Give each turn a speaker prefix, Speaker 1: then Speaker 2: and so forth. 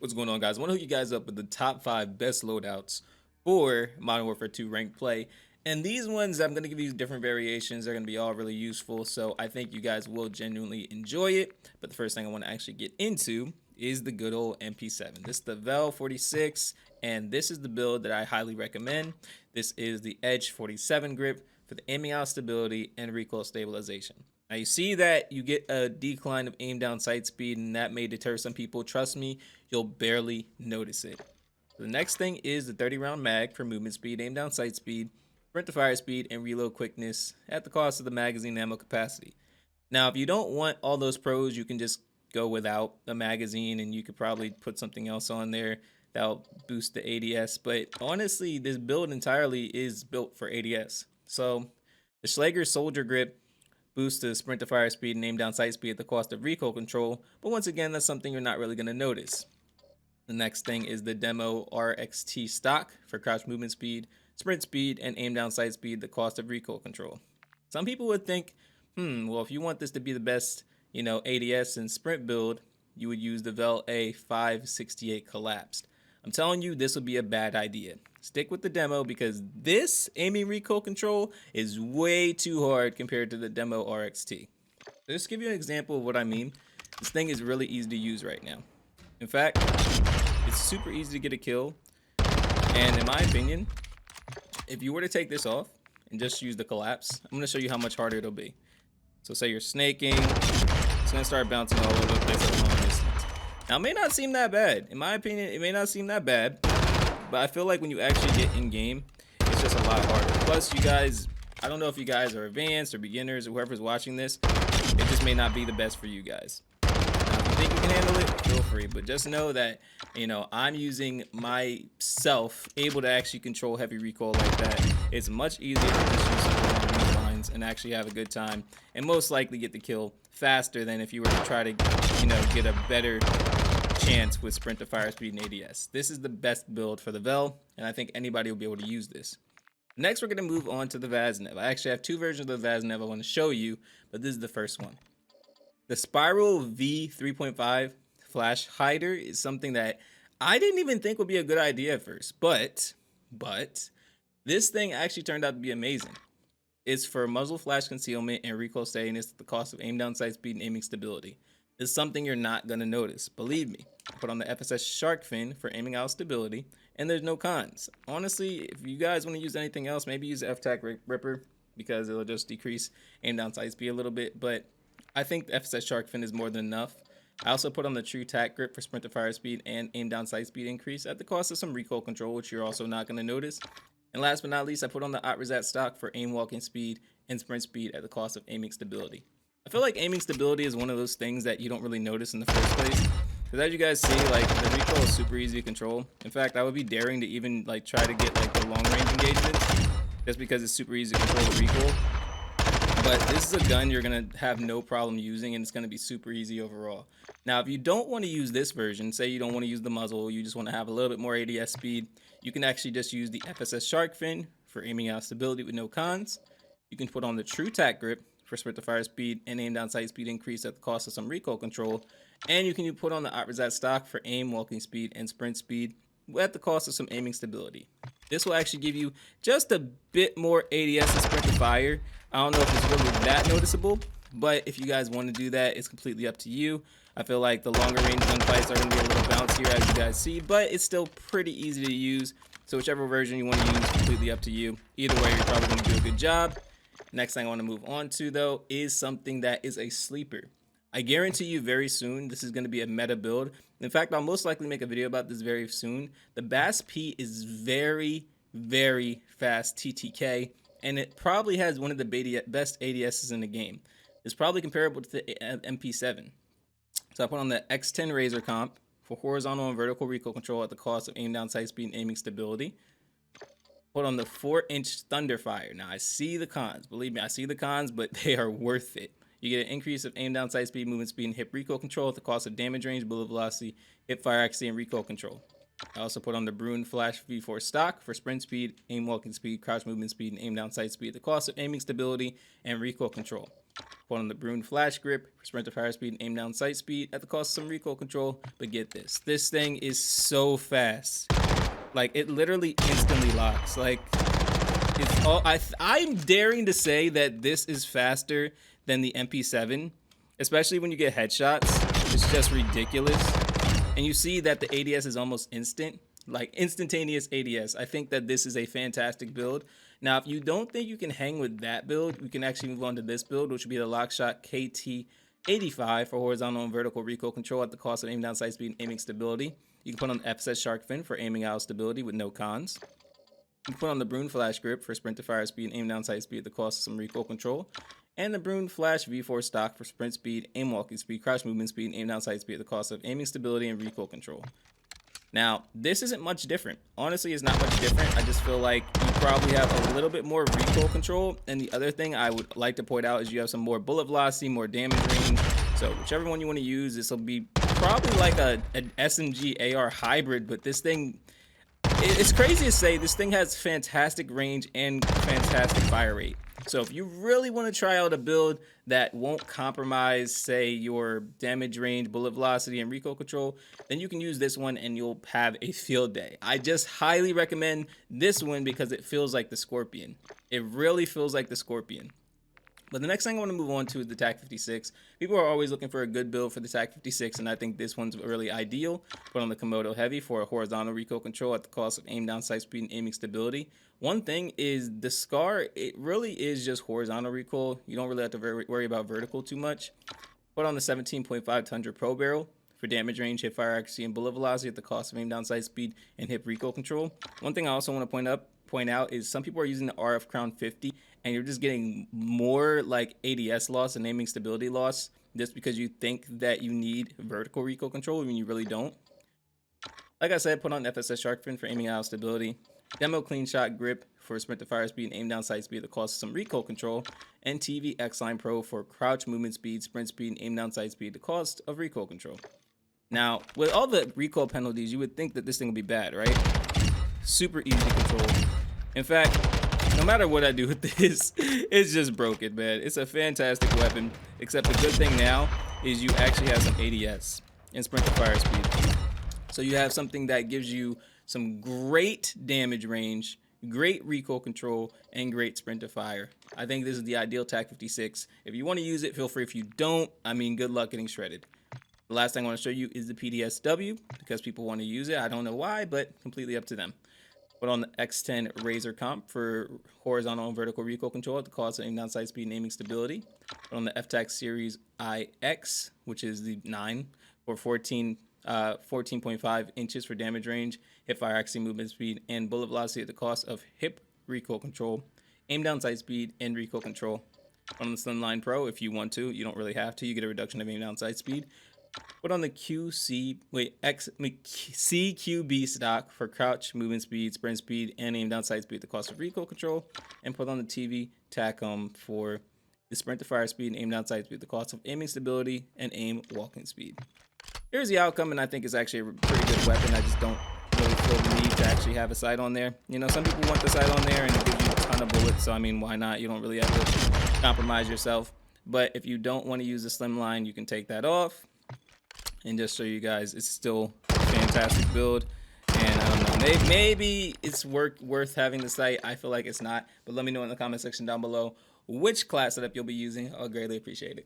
Speaker 1: What's going on, guys? I want to hook you guys up with the top 5 best loadouts for Modern Warfare 2 ranked play. And these ones, I'm going to give you different variations. They're going to be all really useful, so I think you guys will genuinely enjoy it. But the first thing I want to actually get into is the good old MP7. This is the Vel 46, and this is the build that I highly recommend. This is the Edge 47 grip for the aiming out stability and recoil stabilization. Now you see that you get a decline of aim down sight speed, and that may deter some people. Trust me, you'll barely notice it. The next thing is the 30 round mag for movement speed, aim down sight speed, sprint to fire speed, and reload quickness at the cost of the magazine ammo capacity. Now if you don't want all those pros, you can just go without the magazine, and you could probably put something else on there that'll boost the ADS. But honestly, this build entirely is built for ADS. So the SCHLAGER Soldier Grip boost the sprint to fire speed and aim down sight speed at the cost of recoil control, but once again, that's something you're not really going to notice. The next thing is the Demo RXT stock for crouch movement speed, sprint speed, and aim down sight speed at the cost of recoil control. Some people would think, well, if you want this to be the best, ADS and sprint build, you would use the Vel A568 collapsed. I'm telling you, this would be a bad idea. Stick with the demo, because this aiming recoil control is way too hard compared to the Demo RXT. Just to give you an example of what I mean, this thing is really easy to use right now. In fact, it's super easy to get a kill. And in my opinion, if you were to take this off and just use the collapse, I'm going to show you how much harder it'll be. So say you're snaking, it's going to start bouncing all over the place at a long distance. Now, it may not seem that bad. In my opinion, it may not seem that bad, but I feel like when you actually get in game, it's just a lot harder. Plus, you guys, I don't know if you guys are advanced or beginners or whoever's watching this, it just may not be the best for you guys. Now, if you think you can handle it, feel free, but just know that, I'm using myself able to actually control heavy recoil like that. It's much easier to just use something along these lines and actually have a good time, and most likely get the kill faster than if you were to try to, get a better chance with sprint to fire speed and ADS. This is the best build for the Vel, and I think anybody will be able to use this. Next, we're going to move on to the Vaznev. I actually have two versions of the Vaznev I want to show you, but this is the first one. The Spiral V3.5 flash hider is something that I didn't even think would be a good idea at first, but this thing actually turned out to be amazing. It's for muzzle flash concealment and recoil steadiness at the cost of aim down sight speed and aiming stability. It's something you're not going to notice, believe me. Put on the FSS SHARKFIN for aiming out stability, and there's no cons. Honestly, if you guys want to use anything else, maybe use the FTAC Ripper, because it'll just decrease aim down sight speed a little bit, but I think the FSS SHARKFIN is more than enough. I also put on the TRUE-TAC grip for sprint to fire speed and aim down sight speed increase at the cost of some recoil control, which you're also not going to notice. And last but not least, I put on the OTREZAT stock for aim walking speed and sprint speed at the cost of aiming stability. I feel like aiming stability is one of those things that you don't really notice in the first place, because as you guys see, the recoil is super easy to control. In fact, I would be daring to even try to get the long range engagements, just because it's super easy to control the recoil. But this is a gun you're gonna have no problem using, and it's gonna be super easy overall. Now, if you don't want to use this version, say you don't want to use the muzzle, you just want to have a little bit more ADS speed, you can actually just use the FSS SHARKFIN for aiming out stability with no cons. You can put on the TRUE-TAC grip for sprint to fire speed and aim down sight speed increase at the cost of some recoil control. And you can put on the OTREZAT stock for aim, walking speed, and sprint speed at the cost of some aiming stability. This will actually give you just a bit more ADS and sprint to fire. I don't know if it's really that noticeable, but if you guys want to do that, it's completely up to you. I feel like the longer range gunfights are going to be a little bouncier, as you guys see, but it's still pretty easy to use. So whichever version you want to use, completely up to you. Either way, you're probably going to do a good job. Next thing I want to move on to, though, is something that is a sleeper. I guarantee you very soon this is going to be a meta build. In fact, I'll most likely make a video about this very soon. The BAS-P is very, very fast TTK, and it probably has one of the best ADSs in the game. It's probably comparable to the MP7. So I put on the XTEN Razor comp for horizontal and vertical recoil control at the cost of aim down sight speed and aiming stability. Put on the 4-inch THUNDERFIRE. Now, I see the cons. Believe me, I see the cons, but they are worth it. You get an increase of aim down sight speed, movement speed, and hip recoil control at the cost of damage range, bullet velocity, hip fire accuracy, and recoil control. I also put on the BRUEN Flash V4 stock for sprint speed, aim walking speed, crouch movement speed, and aim down sight speed at the cost of aiming stability and recoil control. Put on the BRUEN flash grip for sprint to fire speed and aim down sight speed at the cost of some recoil control. But get this thing is so fast. Like, it literally instantly locks. Like, it's all I'm daring to say that this is faster than the MP7, especially when you get headshots. It's just ridiculous. And you see that the ADS is almost instant, like instantaneous ADS. I think that this is a fantastic build. Now, if you don't think you can hang with that build, we can actually move on to this build, which would be the Lockshot KT85 for horizontal and vertical recoil control at the cost of aim down sight speed and aiming stability. You can put on the FSS SHARKFIN for aiming out stability with no cons. You can put on the BRUEN flash grip for sprint to fire speed and aim down sight speed at the cost of some recoil control. And the BRUEN flash V4 stock for sprint speed, aim walking speed, crouch movement speed, and aim down sight speed at the cost of aiming stability and recoil control. Now, this isn't much different. Honestly, it's not much different. I just feel like you probably have a little bit more recoil control. And the other thing I would like to point out is you have some more bullet velocity, more damage range. So whichever one you want to use, this will be probably like an SMG AR hybrid. But this thing, it's crazy to say, this thing has fantastic range and fantastic fire rate. So if you really want to try out a build that won't compromise, say, your damage range, bullet velocity, and recoil control, then you can use this one and you'll have a field day. I just highly recommend this one because it feels like the Scorpion. It really feels like the Scorpion. But the next thing I want to move on to is the TAC-56. People are always looking for a good build for the TAC-56, and I think this one's really ideal. Put on the KOMODO Heavy for a horizontal recoil control at the cost of aim down sight speed and aiming stability. One thing is the SCAR, it really is just horizontal recoil. You don't really have to worry about vertical too much. Put on the 17.5 Tundra Pro Barrel for damage range, hip fire accuracy, and bullet velocity at the cost of aim down sight speed and hip recoil control. One thing I also want to point out is some people are using the RF Crown 50 and you're just getting more like ADS loss and aiming stability loss just because you think that you need vertical recoil control when you really don't. Like I said, put on FSS SHARKFIN for aiming out stability, demo CLEANSHOT grip for sprint to fire speed and aim down sight speed at the cost of some recoil control, and TV XLINE Pro for crouch movement speed, sprint speed, and aim down sight speed at the cost of recoil control. Now, with all the recoil penalties, you would think that this thing would be bad, right? Super easy to control. In fact, no matter what I do with this, it's just broken, man. It's a fantastic weapon, except the good thing now is you actually have some ADS and sprint to fire speed. So you have something that gives you some great damage range, great recoil control, and great sprint to fire. I think this is the ideal TAC-56. If you want to use it, feel free. If you don't, I mean, good luck getting shredded. The last thing I want to show you is the PDSW because people want to use it. I don't know why, but completely up to them. Put on the XTEN Razor Comp for horizontal and vertical recoil control at the cost of aim down sight speed and aiming stability. Put on the FTAC Series IX, which is the 9 for 14.5 inches for damage range, hip fire accuracy, movement speed, and bullet velocity at the cost of hip recoil control, aim down sight speed, and recoil control. On the SLIMLINE Pro, if you want to, you don't really have to. You get a reduction of aim down sight speed. Put on the CQB stock for crouch, movement speed, sprint speed, and aim down sight speed at the cost of recoil control. And put on the TV TAC for the sprint to fire speed and aim down sight speed at the cost of aiming stability and aim walking speed. Here's the outcome, and I think it's actually a pretty good weapon. I just don't really feel the need to actually have a sight on there. You know, some people want the sight on there and it gives you a ton of bullets, so I mean, why not? You don't really have to compromise yourself. But if you don't want to use the SLIMLINE, you can take that off. And just show you guys, it's still a fantastic build. And I don't know, maybe it's worth having the sight. I feel like it's not. But let me know in the comment section down below which class setup you'll be using. I'll greatly appreciate it.